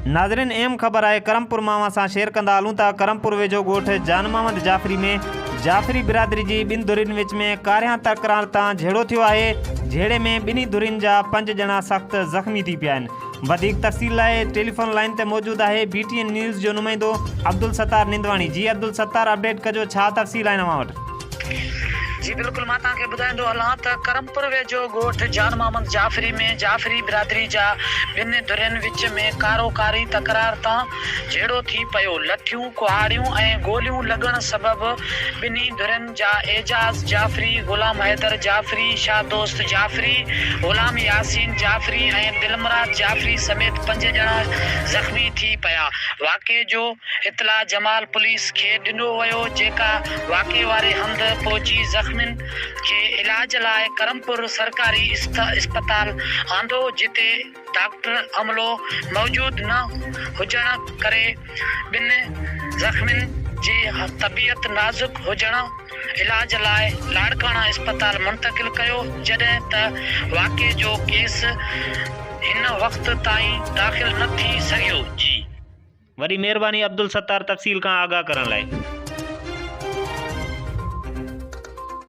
नाज़रीन अहम ख़बर है करमपुर मां सां शेयर कंदा हलूं था। करमपुर वेझो ॻोठ जान मोहम्मद जाफ़री में जाफ़री बिरादरी जी ॿिनि धुरियुनि विच में कारियां तकरार तां झेड़ो थियो आहे। झेड़े में ॿिन्ही धुरियुनि जा 5 ॼणा सख़्त ज़ख़्मी थी पिया आहिनि। वधीक तफ़सील लाइ टेलीफोन लाइन ते मौजूद आहे BTN न्यूज़ जो नुमाइंदो अब्दुल सत्तार निंदवाणी। जी अब्दुल सत्तार, अपडेट कजो, छा तफ़सील आहे अव्हां वटि? जी बिल्कुल, मां तव्हांखे ॿुधाईंदो हलां त करमपुर वेझो ॻोठ जान मोहम्मद जाफ़री में जाफ़री बिरादरी जा ॿिनि धुरियुनि विच में कारोकारी तकरार तां झेड़ो थी पियो। लठियूं, कुहाड़ियूं ऐं गोलियूं लॻण सबबि ॿिन्ही धुरियुनि जा एजाज़ जाफ़री, ग़ुलाम हैदर जाफ़री, शाहदोस्त जाफ़री, ग़ुलाम यासीन जाफ़री ऐं दिलमराद जाफ़री समेत 5 ॼणा ज़ख़्मी थी पिया। वाक़े जो इतला जमाल पुलिस खे ॾिनो वियो, जेका वाक़े वारे हंधि पहुची ज़ख़्मियुनि खे इलाज लाइ करमपुर सरकारी अस्पताल आंदो, जिते डॉक्टर अमलो मौजूद न हुजण करे ॿिनि ज़ख़्मियुनि जी तबियत नाज़ुक हुजण इलाज लाइ लाड़काना अस्पताल मुंतक़िल कयो, जॾहिं त वाक़े जो केस हिन वक़्त ताईं दाख़िल न थी सघियो। जी वॾी महिरबानी अब्दुल सत्तार तफ़सील खां आगाह करण लाइ।